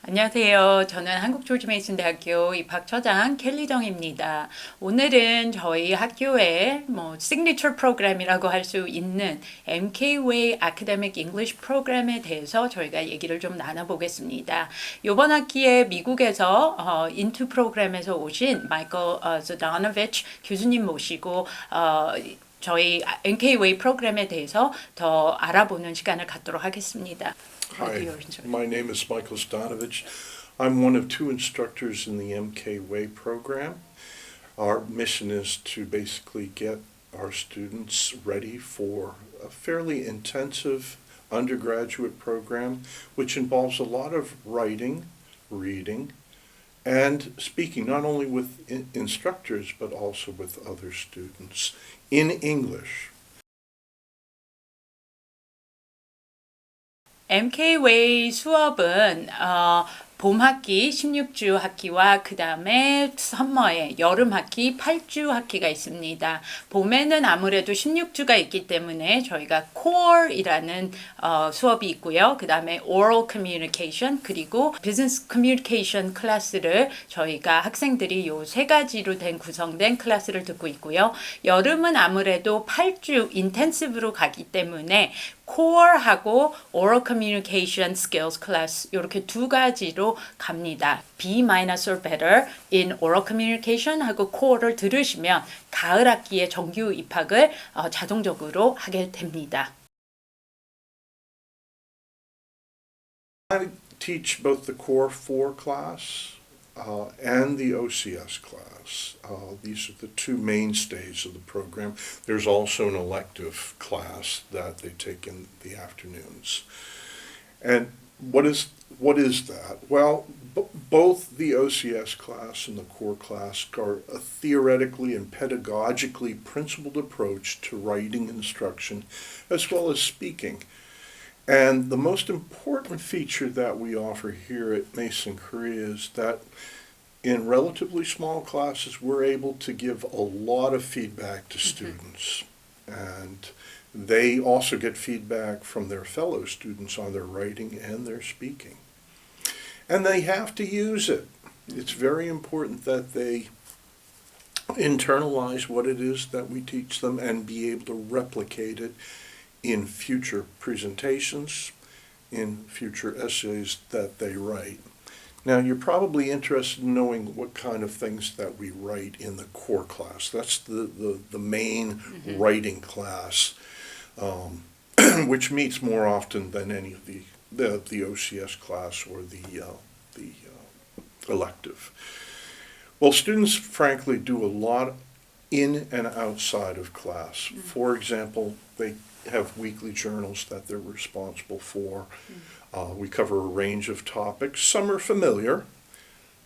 안녕하세요. 저는 한국조지메이슨대학교 입학처장 켈리정입니다. 오늘은 저희 학교의 시그니처 프로그램이라고 할 수 있는 MK Way Academic English 프로그램에 대해서 저희가 얘기를 좀 나눠보겠습니다. 이번 학기에 미국에서 인투 프로그램에서 오신 Michael Zdanovich교수님 교수님 모시고 저희 MK Way 프로그램에 대해서 더 알아보는 시간을 갖도록 하겠습니다. Hi, my name is Michael Zdanovichk. I'm one of two instructors in the MK Way program. Our mission is to basically get our students ready for a fairly intensive undergraduate program, which involves a lot of writing, reading, and speaking, not only with instructors, but also with other students in English. MK Way 수업은 봄학기 16주 학기와 그 다음에 서머에 여름학기 8주 학기가 있습니다. 봄에는 아무래도 16주가 있기 때문에 저희가 Core이라는 수업이 있고요. 그 다음에 Oral Communication 그리고 Business Communication 클래스를 저희가 학생들이 요 세 가지로 구성된 클래스를 듣고 있고요. 여름은 아무래도 8주 인텐시브로 가기 때문에 Core하고 Oral Communication Skills Class 이렇게 두 가지로 갑니다. B- or better in Oral Communication 하고 Core를 들으시면 가을 학기에 정규 입학을 자동적으로 하게 됩니다. I teach both the Core 4 class and the OCS class. These are the two mainstays of the program. There's also an elective class that they take in the afternoons. And what is that? Well, both the OCS class and the core class are a theoretically and pedagogically principled approach to writing instruction as well as speaking. And the most important feature that we offer here at Mason Korea is that in relatively small classes, we're able to give a lot of feedback to students. And they also get feedback from their fellow students on their writing and their speaking. And they have to use it. It's very important that they internalize what it is that we teach them and be able to replicate it in future presentations, in future essays that they write. Now, you're probably interested in knowing what kind of things that we write in the core class. That's the main writing class, which meets more often than any of the OCS class or the elective. Well, students, frankly, do a lot in and outside of class. For example, they have weekly journals that they're responsible for. We cover a range of topics. Some are familiar,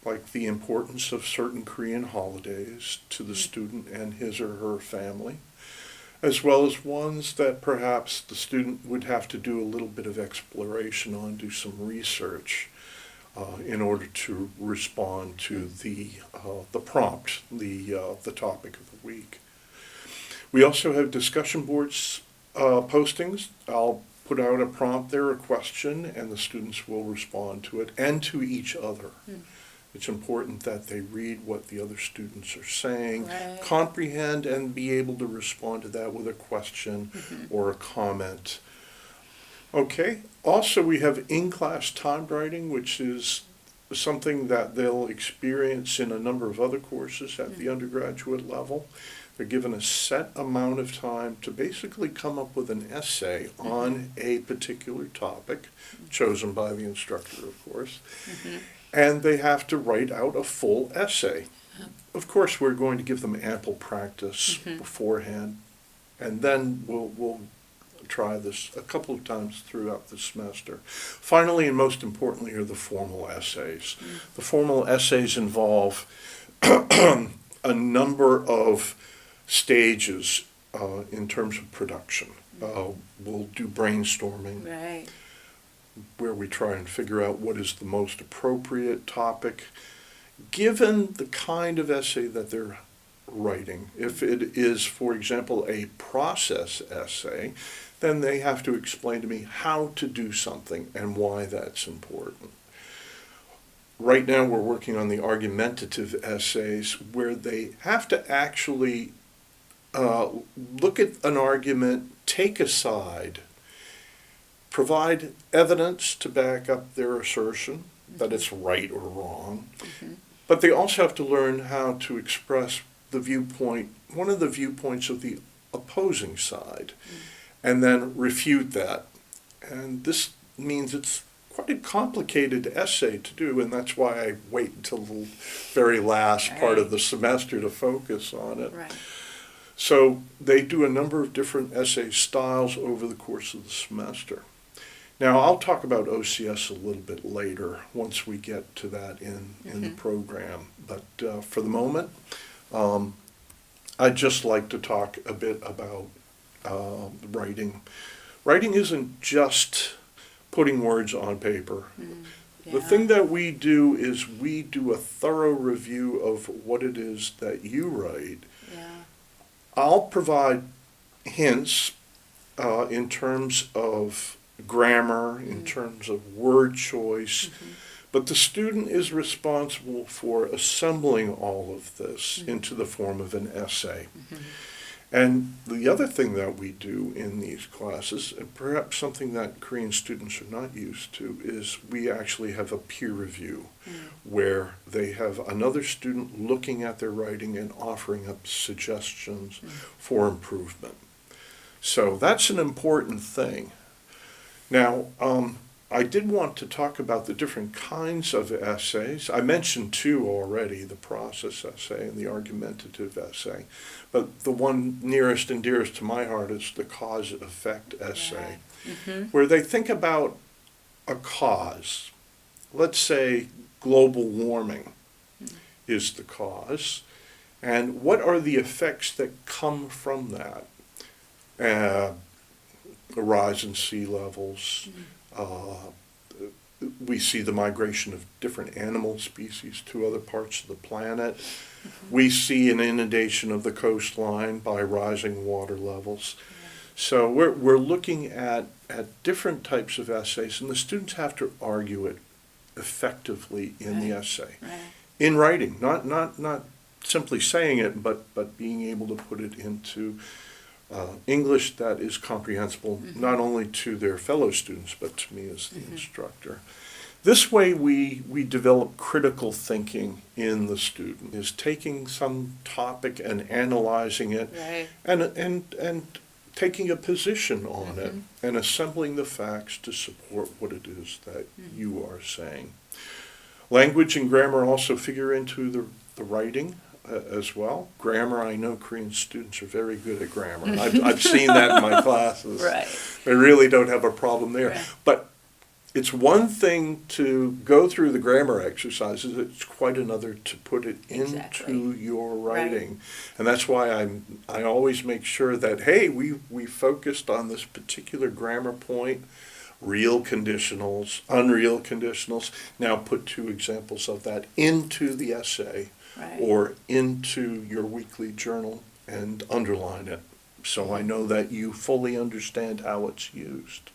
like the importance of certain Korean holidays to the student and his or her family, as well as ones that perhaps the student would have to do a little bit of exploration on, do some research in order to respond to the prompt, the topic of the week. We also have discussion boards postings. I'll put out a prompt there, a question, and the students will respond to it and to each other. It's important that they read what the other students are saying, right, comprehend, and be able to respond to that with a question or a comment. Okay, also we have in-class timed writing, which is something that they'll experience in a number of other courses at the undergraduate level. They're given a set amount of time to basically come up with an essay on a particular topic, chosen by the instructor, of course, and they have to write out a full essay. Of course, we're going to give them ample practice beforehand, and then we'll try this a couple of times throughout the semester. Finally, and most importantly, are the formal essays. The formal essays involve a number of stages in terms of production. We'll do brainstorming, right, where we try and figure out what is the most appropriate topic, given the kind of essay that they're writing. If it is, for example, a process essay, then they have to explain to me how to do something and why that's important. right now we're working on the argumentative essays where they have to actually look at an argument, take a side, provide evidence to back up their assertion that it's right or wrong, but they also have to learn how to express the viewpoint, one of the viewpoints of the opposing side, and then refute that. And this means it's quite a complicated essay to do, and that's why I wait until the very last part of the semester to focus on it. Right. So they do a number of different essay styles over the course of the semester. Now, I'll talk about OCS a little bit later once we get to that in the program. But for the moment, I'd just like to talk a bit about writing. Writing isn't just putting words on paper. The thing that we do is we do a thorough review of what it is that you write. I'll provide hints in terms of grammar, in terms of word choice, but the student is responsible for assembling all of this into the form of an essay. And the other thing that we do in these classes, and perhaps something that Korean students are not used to, is we actually have a peer review where they have another student looking at their writing and offering up suggestions for improvement. So that's an important thing. Now, I did want to talk about the different kinds of essays. I mentioned two already, the process essay and the argumentative essay. But the one nearest and dearest to my heart is the cause-effect essay, where they think about a cause. Let's say global warming is the cause, and what are the effects that come from that? A rise in sea levels. We see the migration of different animal species to other parts of the planet. We see an inundation of the coastline by rising water levels. So we're looking at different types of essays, and the students have to argue it effectively in the essay. In writing, not simply saying it, but being able to put it into English that is comprehensible not only to their fellow students, but to me as the instructor. This way we develop critical thinking in the student, is taking some topic and analyzing it and taking a position on it and assembling the facts to support what it is that you are saying. Language and grammar also figure into the writing as well. Grammar, I know Korean students are very good at grammar. I've seen that in my classes. They really don't have a problem there. But it's one thing to go through the grammar exercises, it's quite another to put it into your writing. And that's why I always make sure that, hey, we focused on this particular grammar point, real conditionals, unreal conditionals. Now put two examples of that into the essay or into your weekly journal and underline it, so I know that you fully understand how it's used.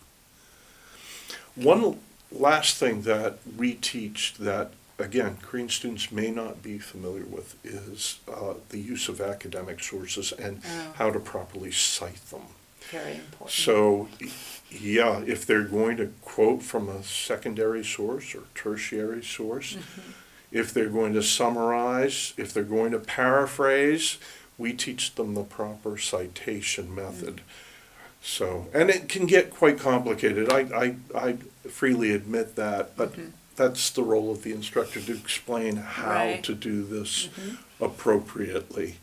One last thing that we teach that, again, Korean students may not be familiar with is the use of academic sources and how to properly cite them. Very important. So, yeah, if they're going to quote from a secondary source or tertiary source, if they're going to summarize, if they're going to paraphrase, we teach them the proper citation method. So, and it can get quite complicated. I freely admit that, but that's the role of the instructor, to explain how to do this appropriately,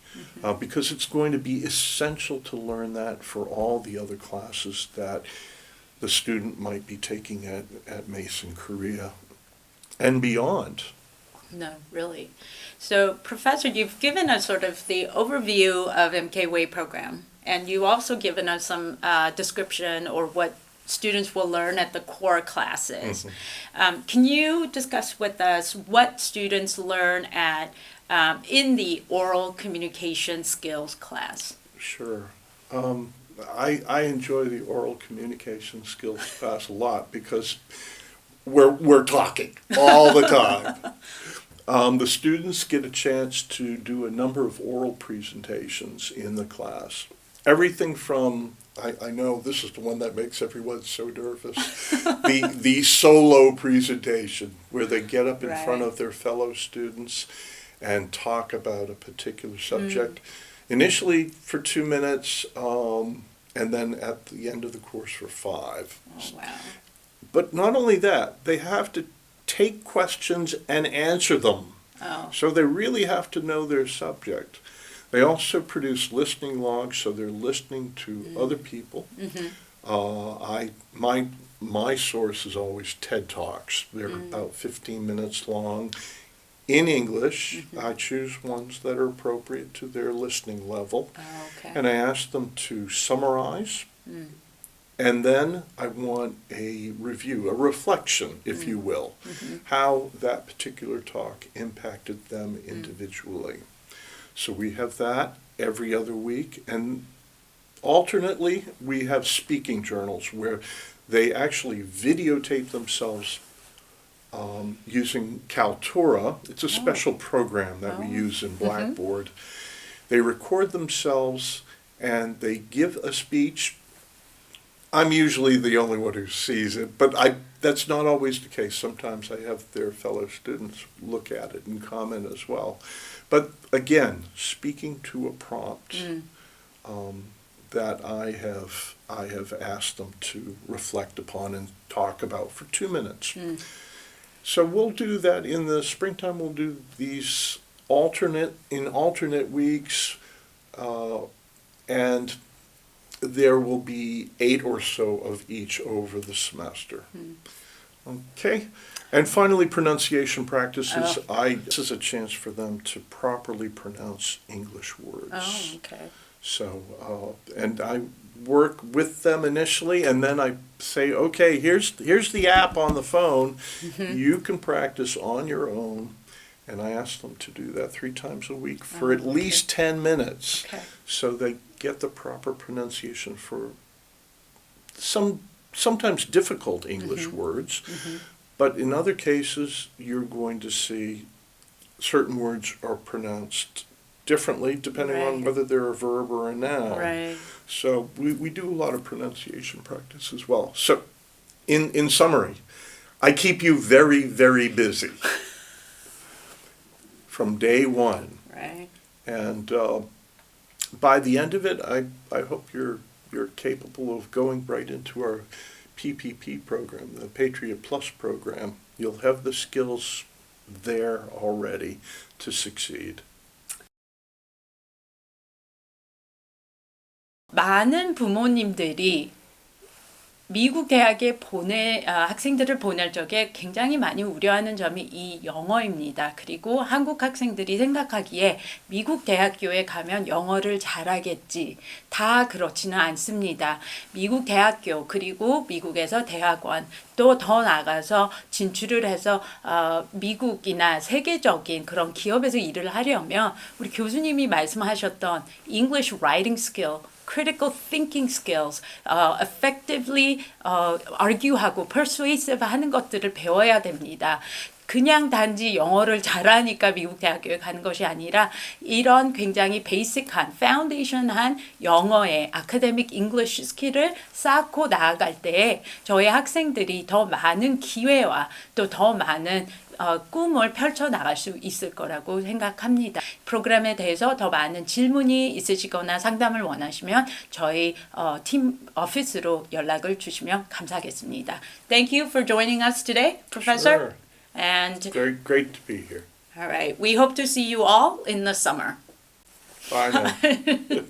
because it's going to be essential to learn that for all the other classes that the student might be taking at Mason Korea and beyond. No, really. So, Professor, you've given us sort of the overview of MK Way program, and you also given us some description or what students will learn at the core classes. Can you discuss with us what students learn at in the oral communication skills class? Sure. I enjoy the oral communication skills class a lot because we're talking all the time. The students get a chance to do a number of oral presentations in the class. Everything from, I know this is the one that makes everyone so nervous, the solo presentation where they get up in front of their fellow students and talk about a particular subject. Initially for 2 minutes, and then at the end of the course for 5. Oh, wow. But not only that, they have to take questions and answer them. Oh. So they really have to know their subject. They also produce listening logs, so they're listening to other people. My source is always TED Talks. They're about 15 minutes long. In English, I choose ones that are appropriate to their listening level. Oh, okay. And I ask them to summarize. And then I want a review, a reflection, if you will, how that particular talk impacted them individually. So we have that every other week. And alternately, we have speaking journals where they actually videotape themselves using Kaltura. It's a special program that we use in Blackboard. They record themselves and they give a speech. I'm usually the only one who sees it, but that's not always the case. Sometimes I have their fellow students look at it and comment as well. But again, speaking to a prompt that I have asked them to reflect upon and talk about for 2 minutes. So we'll do that in the springtime. We'll do these alternate weeks, and there will be 8 or so of each over the semester. Okay. And finally, pronunciation practices. This is a chance for them to properly pronounce English words. Oh, okay. So, and I work with them initially, and then I say, okay, here's the app on the phone. You can practice on your own. And I ask them to do that 3 times a week for at least 10 minutes. Okay. So they get the proper pronunciation for sometimes difficult English words. But in other cases, you're going to see certain words are pronounced differently depending on whether they're a verb or a noun. Right. So we do a lot of pronunciation practice as well. So in summary, I keep you very, very busy from day one. Right. And by the end of it, I hope you're capable of going right into our PPP program, the Patriot Plus program. You'll have the skills there already to succeed. 많은 부모님들이 미국 대학에 학생들을 보낼 적에 굉장히 많이 우려하는 점이 이 영어입니다. 그리고 한국 학생들이 생각하기에 미국 대학교에 가면 영어를 잘하겠지. 다 그렇지는 않습니다. 미국 대학교 그리고 미국에서 대학원 또 더 나가서 진출을 해서 미국이나 세계적인 그런 기업에서 일을 하려면 우리 교수님이 말씀하셨던 English writing skill, critical thinking skills, effectively argue하고 persuasive 하는 것들을 배워야 됩니다. 그냥 단지 영어를 잘하니까 미국 대학교에 가는 것이 아니라 이런 굉장히 베이직한, 파운데이션한 영어의 academic English 스킬을 쌓고 나아갈 때에 저희 학생들이 더 많은 기회와 또 더 많은 꿈을 펼쳐나갈 수 있을 거라고 생각합니다. 프로그램에 대해서 더 많은 질문이 있으시거나 상담을 원하시면 저희 팀 오피스로 연락을 주시면 감사하겠습니다. Thank you for joining us today, Professor. Sure. And Very great to be here. all right, we hope to see you all in the summer. Bye now.